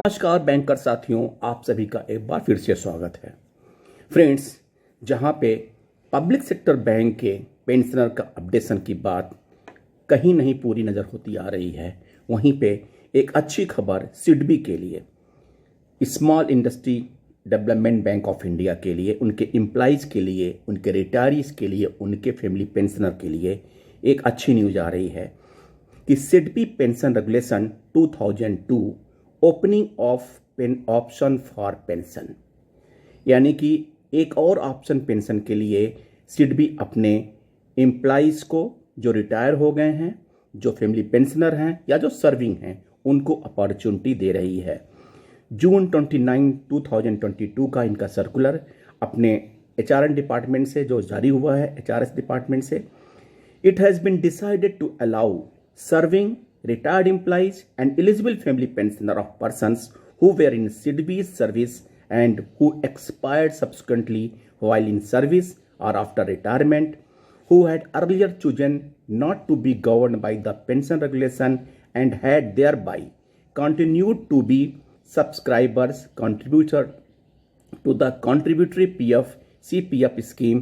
नमस्कार बैंकर साथियों, आप सभी का एक बार फिर से स्वागत है। फ्रेंड्स, जहां पे पब्लिक सेक्टर बैंक के पेंशनर का अपडेशन की बात कहीं नहीं पूरी नज़र होती आ रही है, वहीं पे एक अच्छी खबर सिडबी के लिए, small industry development bank of India के लिए, उनके एम्प्लॉइज़ के लिए, उनके रिटायरीज़ के लिए, उनके फैमिली पेंशनर के लिए एक अच्छी न्यूज़ आ रही है कि SIDBI pension regulation 2002 opening of pen option for pension, यानी कि एक और ऑप्शन पेंशन के लिए सिडबी अपने एम्प्लॉइज़ को जो रिटायर हो गए हैं, जो फैमिली पेंशनर हैं या जो सर्विंग हैं, उनको अपॉर्चुनिटी दे रही है। जून 29, 2022 का इनका सर्कुलर अपने एचआरएन डिपार्टमेंट से जो जारी हुआ है, एचआरएस डिपार्टमेंट से, it has been decided to allow serving retired employees and eligible family pensioner of persons who were in SIDBI's service and who expired subsequently while in service or after retirement, who had earlier chosen not to be governed by the pension regulation and had thereby continued to be subscribers contributor to the contributory PF CPF scheme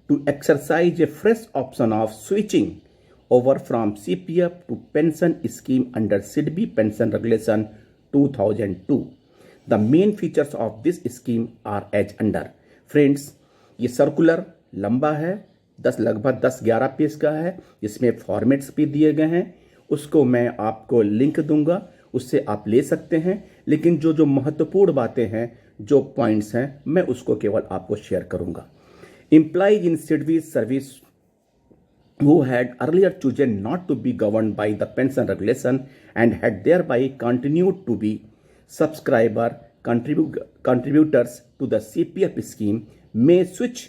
to exercise a fresh option of switching over from CPF to pension scheme under SIDBI Pension Regulation 2002. The main features of this scheme are as under. Friends, ये circular लंबा है, लगभग 10-11 page का है, इसमें formats भी दिए गए हैं। उसको मैं आपको लिंक दूंगा, उससे आप ले सकते हैं। लेकिन जो जो महत्वपूर्ण बातें हैं, जो पॉइंट्स हैं, मैं उसको केवल आपको शेयर करूंगा। Employees in SIDBI service who had earlier chosen not to be governed by the pension regulation and had thereby continued to be contributors to the CPF scheme may switch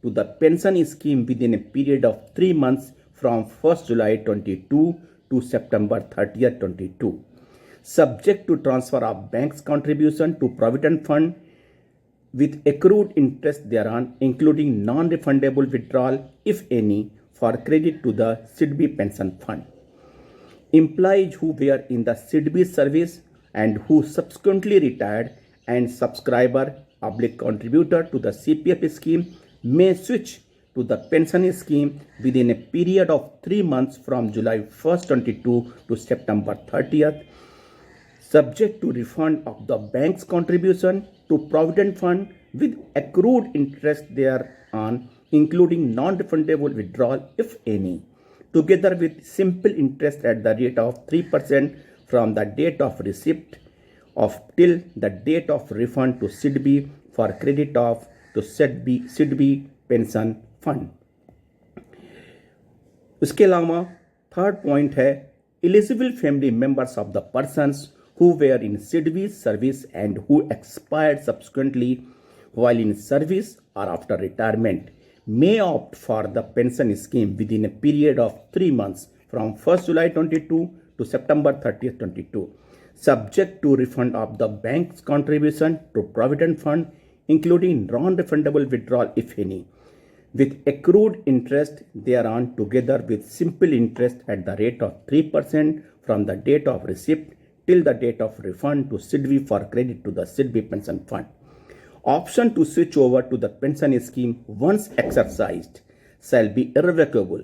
to the pension scheme within a period of 3 months from 1st July 22 to September 30th 22, subject to transfer of bank's contribution to Provident Fund with accrued interest thereon, including non-refundable withdrawal, if any, for credit to the SIDBI Pension Fund. Employees who were in the SIDBI service and who subsequently retired and subscriber/contributor to the CPF scheme may switch to the pension scheme within a period of 3 months from July 1st, 22 to September 30th, subject to refund of the bank's contribution to Provident Fund with accrued interest thereon, including non-refundable withdrawal, if any, together with simple interest at the rate of 3% from the date of receipt of till the date of refund to SIDBI for credit of to SIDBI Pension Fund. उसके अलावा third point है, eligible family members of the persons who were in SIDBI service and who expired subsequently while in service or after retirement may opt for the pension scheme within a period of 3 months from 1st July 22 to September 30th 22, subject to refund of the bank's contribution to Provident Fund, including non-refundable withdrawal, if any, with accrued interest thereon, together with simple interest at the rate of 3% from the date of receipt till the date of refund to SIDBI for credit to the SIDBI Pension Fund. Option to switch over to the pension scheme once exercised shall be irrevocable.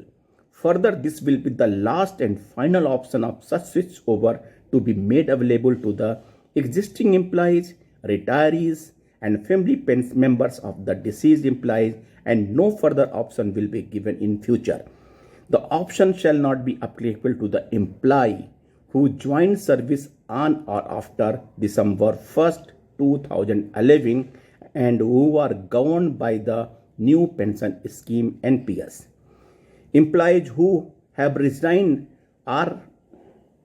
Further, this will be the last and final option of such switch over to be made available to the existing employees, retirees, and family members of the deceased employees, and no further option will be given in future. The option shall not be applicable to the employee who joined service on or after December 1st, 2011 and who are governed by the new pension scheme NPS. Employees who have resigned or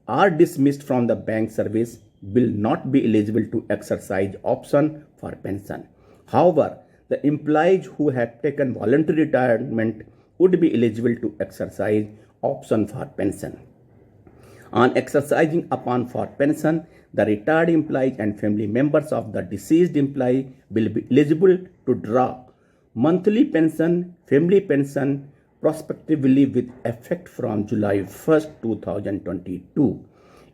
are dismissed from the bank service will not be eligible to exercise option for pension. However, the employees who have taken voluntary retirement would be eligible to exercise option for pension. On exercising upon for pension, the retired employees and family members of the deceased employee will be eligible to draw monthly pension, family pension prospectively with effect from July 1st, 2022.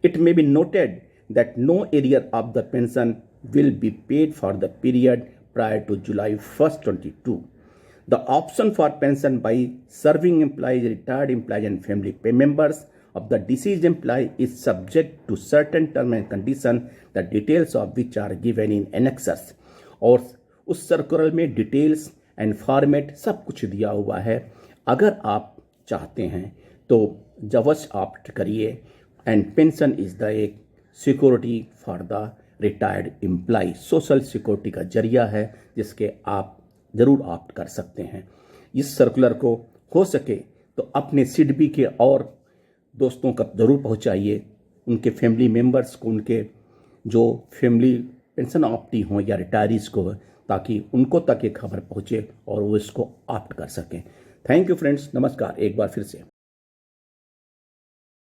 It may be noted that no arrear of the pension will be paid for the period prior to July 1st, 22. The option for pension by serving employees, retired employees and family members of the deceased employee is subject to certain terms and conditions, the details of which are given in annexes. और उस circular में details and format सब कुछ दिया हुआ है। अगर आप चाहते हैं तो जवस ऑप्ट करिए। एंड पेंशन इज़ द एक security for the retired employee, social security का जरिया है जिसके आप ज़रूर ऑप्ट कर सकते हैं। इस सर्कुलर को हो सके तो अपने सिडबी के और दोस्तों का ज़रूर पहुंचाइए, उनके फैमिली मेम्बर्स को, उनके जो फैमिली पेंशन ऑप्टी हों या रिटायरीज़ को, ताकि उनको तक ये खबर पहुंचे और वो इसको ऑप्ट कर सकें। थैंक यू फ्रेंड्स, नमस्कार एक बार फिर से।